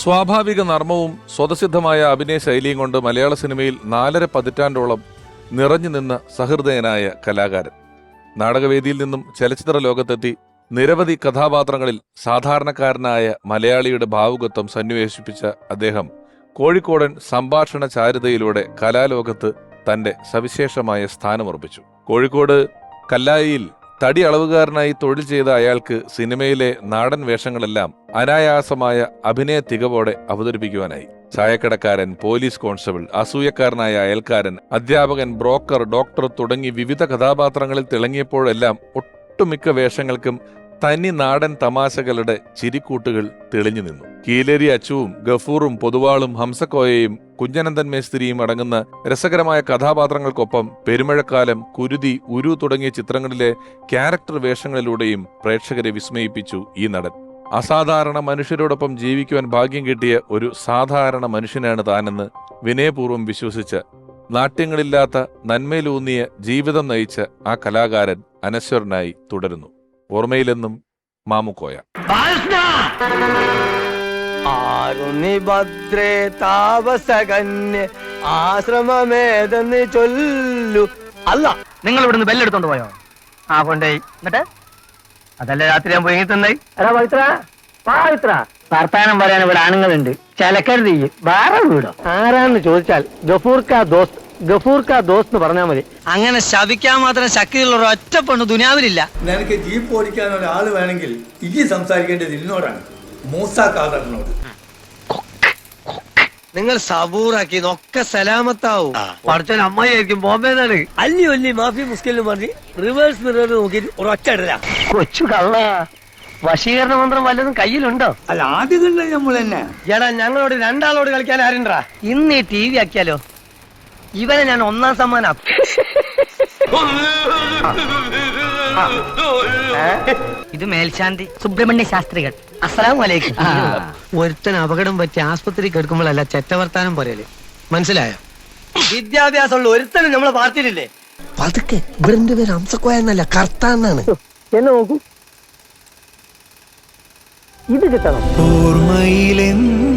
സ്വാഭാവിക നർമ്മവും സ്വതസിദ്ധമായ അഭിനയ ശൈലിയും കൊണ്ട് മലയാള സിനിമയിൽ 4.5 പതിറ്റാണ്ടോളം നിറഞ്ഞു നിന്ന സഹൃദയനായ കലാകാരൻ. നാടകവേദിയിൽ നിന്നും ചലച്ചിത്ര ലോകത്തെത്തി നിരവധി കഥാപാത്രങ്ങളിൽ സാധാരണക്കാരനായ മലയാളിയുടെ ഭാവുകത്വം സന്നിവേശിപ്പിച്ച അദ്ദേഹം കോഴിക്കോടൻ സംഭാഷണ ചാരുതയിലൂടെ കലാലോകത്ത് തന്റെ സവിശേഷമായ സ്ഥാനമുറപ്പിച്ചു. കോഴിക്കോട് കല്ലായിയിൽ തടി അളവുകാരനായി തൊഴിൽ ചെയ്ത അയാൾക്ക് സിനിമയിലെ നാടൻ വേഷങ്ങളെല്ലാം അനായാസമായ അഭിനയ തികവോടെ അവതരിപ്പിക്കുവാനായി. ചായക്കടക്കാരൻ, പോലീസ് കോൺസ്റ്റബിൾ, അസൂയക്കാരനായ അയൽക്കാരൻ, അധ്യാപകൻ, ബ്രോക്കർ, ഡോക്ടർ തുടങ്ങി വിവിധ കഥാപാത്രങ്ങളിൽ തിളങ്ങിയപ്പോഴെല്ലാം ഒട്ടുമിക്ക വേഷങ്ങൾക്കും തനി നാടൻ തമാശകളുടെ ചിരിക്കൂട്ടുകൾ തെളിഞ്ഞു നിന്നു. കീലേരി അച്ചുവും ഗഫൂറും പൊതുവാളും ഹംസക്കോയയും കുഞ്ഞനന്ദൻ മേസ്തിരിയും അടങ്ങുന്ന രസകരമായ കഥാപാത്രങ്ങൾക്കൊപ്പം പെരുമഴക്കാലം, കുരുതി, ഉരു തുടങ്ങിയ ചിത്രങ്ങളിലെ ക്യാരക്ടർ വേഷങ്ങളിലൂടെയും പ്രേക്ഷകരെ വിസ്മയിപ്പിച്ചു ഈ നടൻ. അസാധാരണ മനുഷ്യരോടൊപ്പം ജീവിക്കുവാൻ ഭാഗ്യം കിട്ടിയ ഒരു സാധാരണ മനുഷ്യനാണ് താനെന്ന് വിനയപൂർവ്വം വിശ്വസിച്ച് നാട്യങ്ങളില്ലാത്ത നന്മയിലൂന്നിയ ജീവിതം നയിച്ച ആ കലാകാരൻ അനശ്വരനായി തുടരുന്നു. ഓർമ്മയിലെന്നും മാമുക്കോയ. ഭദ്രേ താപസകന്യ ആശ്രമമേതെന്ന് ചൊല്ലു. അല്ല, നിങ്ങൾ ഇവിടുന്ന് ബെല്ലെടുത്തോണ്ട് പോയോ? ആ കൊണ്ടേ. എന്നിട്ട് അതല്ലേ രാത്രി ഞാൻ പോയി തന്നായി. അതാ പവിത്ര പവിത്ര വർത്താനം പറയാൻ ഇവിടെ ആണുങ്ങളുണ്ട്. ചലക്കരുത് വേറെ വീടോ? ആരാന്ന് ചോദിച്ചാൽ ഗഫൂർക്ക ദോസ്ത് എന്ന് പറഞ്ഞാൽ മതി. അങ്ങനെ ശവിക്കാൻ മാത്രം ശക്തിയുള്ള ഒരു ഒറ്റ പെണ്ണ് ദുനിയാവിലില്ല. നിനക്ക് ജീപ്പ് ഓടിക്കാൻ ഒരാൾ വേണമെങ്കിൽ ഇനി സംസാരിക്കേണ്ടത് എന്നോടാണ്, മൂസ ഖാദറിനോട്. നിങ്ങൾ സബൂറാക്കി ഒക്കെ സലാമത്താവും. പഠിച്ചാൽ അമ്മായിരിക്കും ബോംബെന്നാണ്. അല്ലി ഒല്ലി മാഫി മുസ്കിലും പറഞ്ഞ് റിവേഴ്സ് മിറർ നോക്കിയിട്ട് ഒരൊറ്റ ഇടല. കൊച്ചു കള്ള വശീകരണ മന്ത്രം വല്ലതും കയ്യിലുണ്ടോ? അല്ല, ആദ്യം കണ്ടത് നമ്മൾ തന്നെ. എടാ, ഞങ്ങളോട് രണ്ടാളോട് കളിക്കാൻ ആരുണ്ടാ? ഇന്ന് ഈ TV ആക്കിയാലോ? ഇവനെ ഞാൻ 1ാം സമ്മാനം. ഇത് മേൽശാന്തി സുബ്രഹ്മണ്യ ശാസ്ത്രികൾ. അസ്സലാമു അലൈക്കും. ഒരുത്തൻ അപകടം പറ്റി ആസ്പത്രി കിടക്കുമ്പോഴല്ല ചെറ്റവർത്താനം പറയല്, മനസ്സിലായോ? വിദ്യാഭ്യാസമുള്ള ഒരുത്തനും നമ്മളെ പാർട്ടിയിലില്ലേ? പതുക്കെ. ഇവരുടെ പേര് ഹംസക്കോയ എന്നല്ല, കർത്താന്നാണ്. എന്നെ നോക്കൂ, ഇത് കിട്ടണം. ഓർമ്മയിലെന്നും